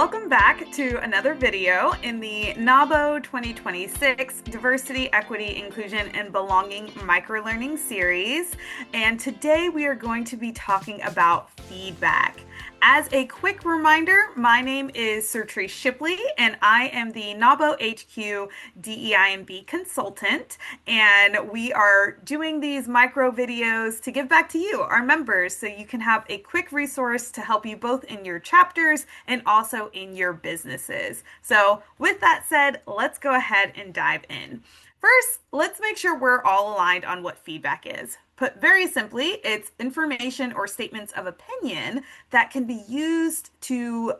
Welcome back to another video in the NAWBO 2026 Diversity, Equity, Inclusion, and Belonging Micro-Learning Series. And today we are going to be talking about feedback. As a quick reminder, my name is Sertrice Shipley, and I am the NAWBO HQ DEI&B Consultant, and we are doing these micro videos to give back to you, our members, so you can have a quick resource to help you both in your chapters and also in your businesses. So with that said, let's go ahead and dive in. First, let's make sure we're all aligned on what feedback is. Put very simply, it's information or statements of opinion that can be used to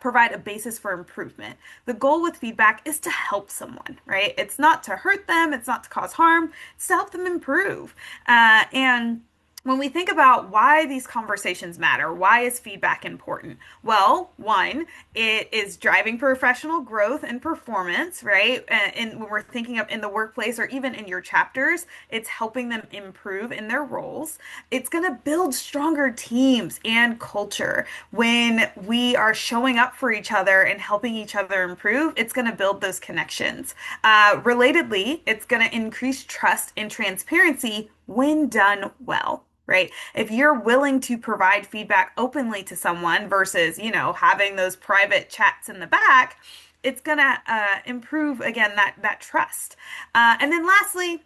provide a basis for improvement. The goal with feedback is to help someone, right? It's not to hurt them, it's not to cause harm, it's to help them improve. And when we think about why these conversations matter, why is feedback important? Well, one, it is driving professional growth and performance, right? And when we're thinking of in the workplace or even in your chapters, it's helping them improve in their roles. It's going to build stronger teams and culture. When we are showing up for each other and helping each other improve, it's going to build those connections. Relatedly, it's going to increase trust and transparency when done well. Right? If you're willing to provide feedback openly to someone versus, having those private chats in the back, it's going to improve, again, that trust. And then lastly,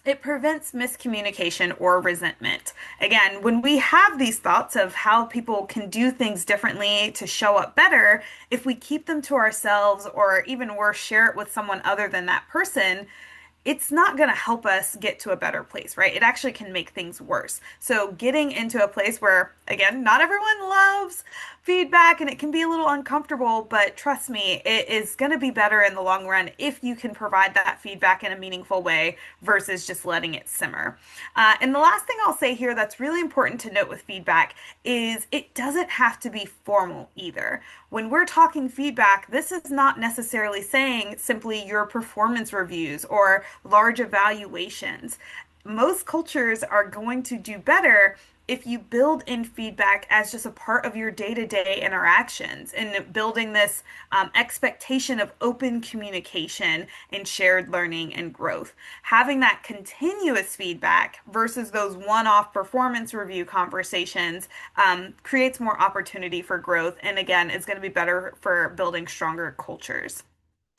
it prevents miscommunication or resentment. Again, when we have these thoughts of how people can do things differently to show up better, if we keep them to ourselves or even worse, share it with someone other than that person, it's not going to help us get to a better place, right? It actually can make things worse. So getting into a place where, again, not everyone loves feedback and it can be a little uncomfortable, but trust me, it is going to be better in the long run if you can provide that feedback in a meaningful way versus just letting it simmer. And the last thing I'll say here that's really important to note with feedback is it doesn't have to be formal either. When we're talking feedback, this is not necessarily saying simply your performance reviews or large evaluations. Most cultures are going to do better if you build in feedback as just a part of your day-to-day interactions and building this expectation of open communication and shared learning and growth. Having that continuous feedback versus those one-off performance review conversations creates more opportunity for growth, and again, it's going to be better for building stronger cultures.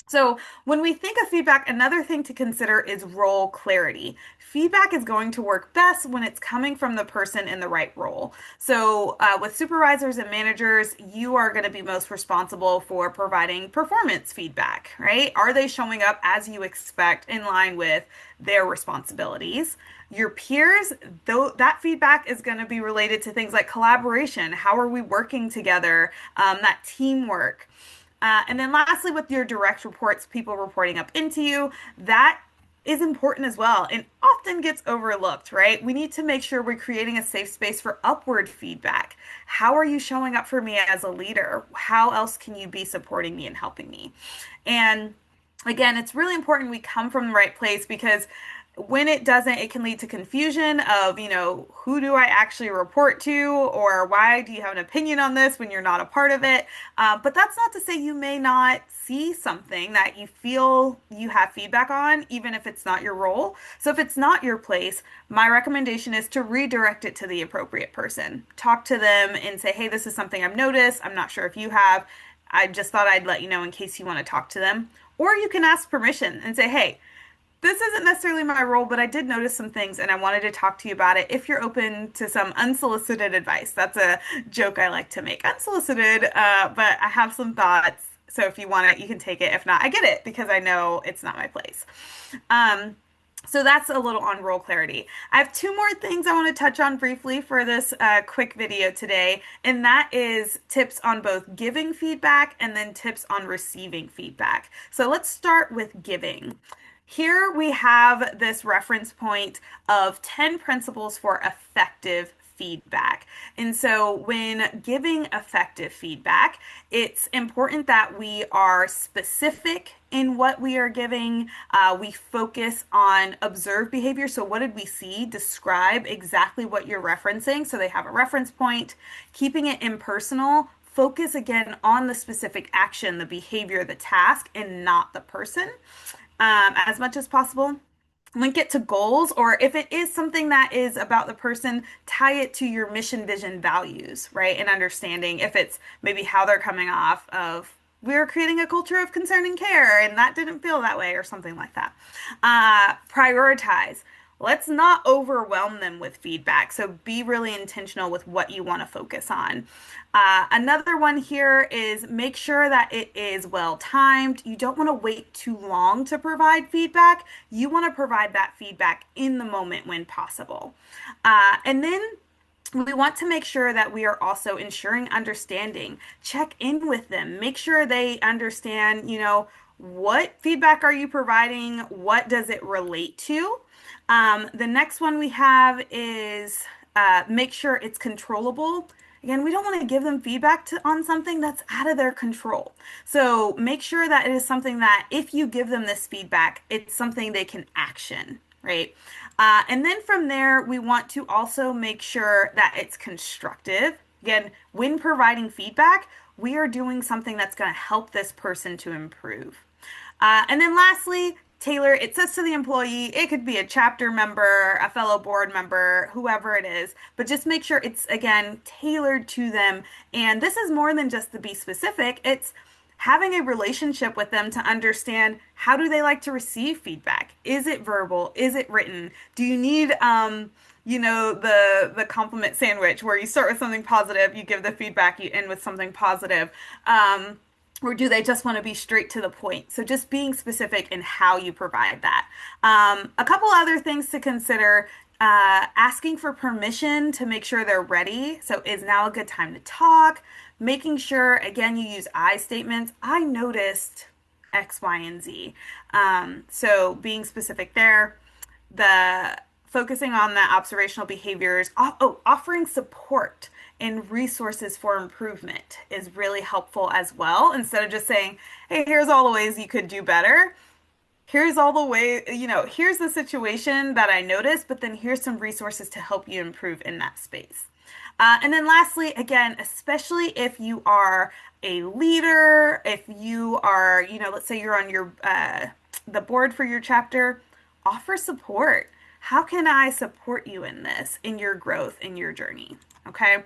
So when we think of feedback, another thing to consider is role clarity. Feedback is going to work best when it's coming from the person in the right role. So with supervisors and managers, you are going to be most responsible for providing performance feedback, right? Are they showing up as you expect in line with their responsibilities? Your peers, though, that feedback is going to be related to things like collaboration. How are we working together? That teamwork. And then lastly, with your direct reports, people reporting up into you, that is important as well and often gets overlooked, right? We need to make sure we're creating a safe space for upward feedback. How are you showing up for me as a leader? How else can you be supporting me and helping me? And again, it's really important we come from the right place because when it doesn't, it can lead to confusion of, who do I actually report to, or why do you have an opinion on this when you're not a part of it? But that's not to say you may not see something that you feel you have feedback on, even if it's not your role. So if it's not your place, my recommendation is to redirect it to the appropriate person. Talk to them and say, hey, this is something I've noticed. I'm not sure if you have. I just thought I'd let you know in case you want to talk to them. Or you can ask permission and say, hey, this isn't necessarily my role, but I did notice some things and I wanted to talk to you about it if you're open to some unsolicited advice. That's a joke I like to make. Unsolicited, but I have some thoughts. So if you want it, you can take it. If not, I get it because I know it's not my place. So that's a little on role clarity. I have two more things I want to touch on briefly for this quick video today, and that is tips on both giving feedback and then tips on receiving feedback. So let's start with giving. Here we have this reference point of 10 principles for effective feedback. And so when giving effective feedback, it's important that we are specific in what we are giving. We focus on observed behavior. So what did we see? Describe exactly what you're referencing. So they have a reference point, keeping it impersonal, focus again on the specific action, the behavior, the task, and not the person as much as possible. Link it to goals, or if it is something that is about the person, tie it to your mission, vision, values, right? And understanding if it's maybe how they're coming off of we're creating a culture of concern and care, and that didn't feel that way, or something like that. Prioritize. Let's not overwhelm them with feedback. So be really intentional with what you want to focus on. Another one here is make sure that it is well timed. You don't want to wait too long to provide feedback. You want to provide that feedback in the moment when possible. And then we want to make sure that we are also ensuring understanding. Check in with them. Make sure they understand, what feedback are you providing? What does it relate to? The next one we have is make sure it's controllable. Again, we don't want to give them feedback on something that's out of their control. So make sure that it is something that if you give them this feedback, it's something they can action, right? And then from there, we want to also make sure that it's constructive. Again, when providing feedback, we are doing something that's going to help this person to improve. And then lastly, tailor, it says to the employee, it could be a chapter member, a fellow board member, whoever it is, but just make sure it's, again, tailored to them. And this is more than just the be specific. It's having a relationship with them to understand how do they like to receive feedback? Is it verbal? Is it written? Do you need, the compliment sandwich where you start with something positive, you give the feedback, you end with something positive. Or do they just want to be straight to the point? So just being specific in how you provide that. A couple other things to consider, asking for permission to make sure they're ready. So is now a good time to talk? Making sure, again, you use I statements. I noticed X, Y, and Z. So being specific there. The focusing on the observational behaviors. Offering support and resources for improvement is really helpful as well. Instead of just saying, hey, here's all the ways you could do better. Here's all the way, here's the situation that I noticed, but then here's some resources to help you improve in that space. And then lastly, again, especially if you are a leader, if you are, let's say you're on your the board for your chapter, offer support. How can I support you in this, in your growth, in your journey? Okay.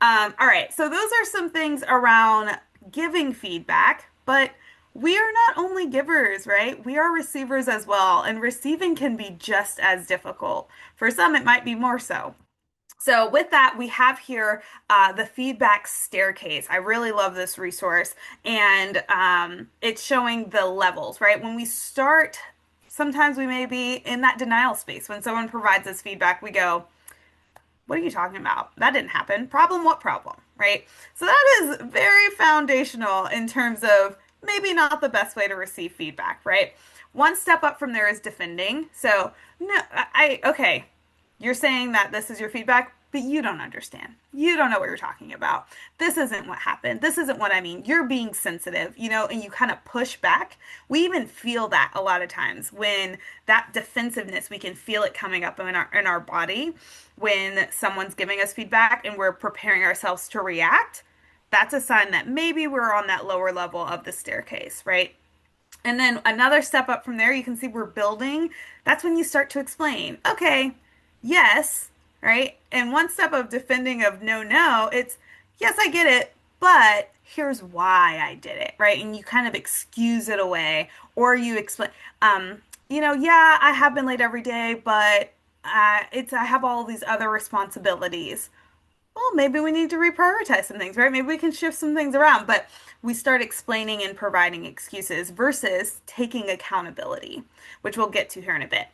All right. So those are some things around giving feedback, but we are not only givers, right? We are receivers as well. And receiving can be just as difficult. For some, it might be more so. So with that, we have here the feedback staircase. I really love this resource. And it's showing the levels, right? When we start, sometimes we may be in that denial space. When someone provides us feedback, we go, what are you talking about? That didn't happen. Problem, what problem, right? So that is very foundational in terms of maybe not the best way to receive feedback, right? One step up from there is defending. So, no, okay, you're saying that this is your feedback, but you don't understand. You don't know what you're talking about. This isn't what happened. This isn't what I mean. You're being sensitive, and you kind of push back. We even feel that a lot of times when that defensiveness, we can feel it coming up in our body when someone's giving us feedback and we're preparing ourselves to react. That's a sign that maybe we're on that lower level of the staircase, right? And then another step up from there, you can see we're building. That's when you start to explain, okay, yes, right? And one step of defending of no, it's, yes, I get it, but here's why I did it, right? And you kind of excuse it away, or you explain, yeah, I have been late every day, but I have all these other responsibilities. Well, maybe we need to reprioritize some things, right? Maybe we can shift some things around, but we start explaining and providing excuses versus taking accountability, which we'll get to here in a bit.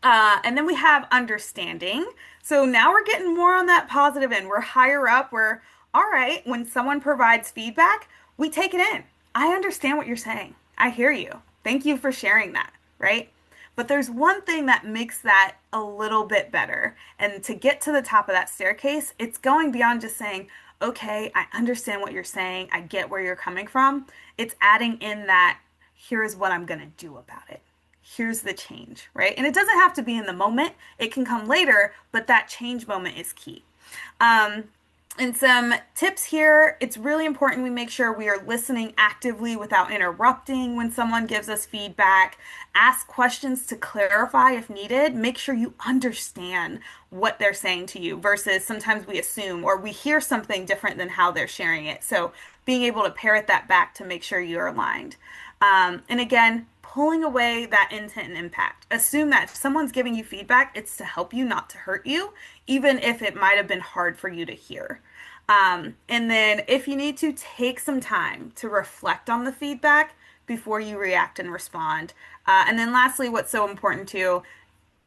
And then we have understanding. So now we're getting more on that positive end. We're higher up. We're, all right, when someone provides feedback, we take it in. I understand what you're saying. I hear you. Thank you for sharing that, right? But there's one thing that makes that a little bit better. And to get to the top of that staircase, it's going beyond just saying, okay, I understand what you're saying. I get where you're coming from. It's adding in that, here's what I'm going to do about it. Here's the change, right? And it doesn't have to be in the moment. It can come later, but that change moment is key. And some tips here, it's really important we make sure we are listening actively without interrupting when someone gives us feedback. Ask questions to clarify if needed. Make sure you understand what they're saying to you versus sometimes we assume or we hear something different than how they're sharing it. So being able to parrot that back to make sure you're aligned. And again, pulling away that intent and impact. Assume that if someone's giving you feedback, it's to help you, not to hurt you, even if it might have been hard for you to hear. And then if you need to, take some time to reflect on the feedback before you react and respond. And then lastly, what's so important too,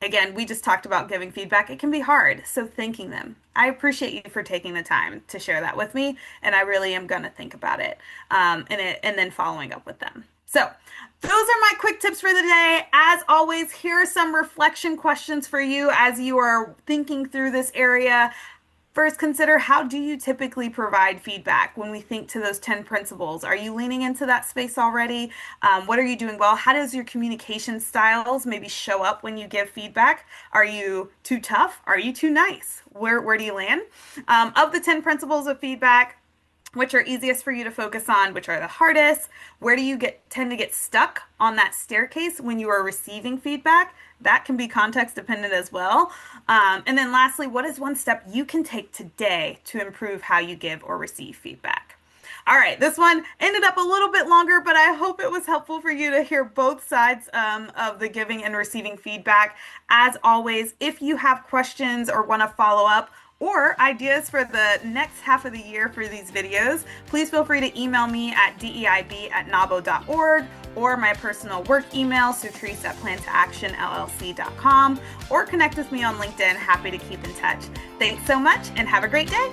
again, we just talked about giving feedback. It can be hard, so thanking them. I appreciate you for taking the time to share that with me, and I really am going to think about it, and then following up with them. So those are my quick tips for the day. As always, here are some reflection questions for you as you are thinking through this area. First, consider how do you typically provide feedback when we think to those 10 principles? Are you leaning into that space already? What are you doing well? How does your communication styles maybe show up when you give feedback? Are you too tough? Are you too nice? Where do you land? Of the 10 principles of feedback, which are easiest for you to focus on, which are the hardest? Where do you tend to get stuck on that staircase when you are receiving feedback? That can be context dependent as well. And then lastly, what is one step you can take today to improve how you give or receive feedback? All right, this one ended up a little bit longer, but I hope it was helpful for you to hear both sides of the giving and receiving feedback. As always, if you have questions or want to follow up, or ideas for the next half of the year for these videos, please feel free to email me at deib@nawbo.org or my personal work email, Sertrice@plantoactionllc.com, or connect with me on LinkedIn. Happy to keep in touch. Thanks so much and have a great day.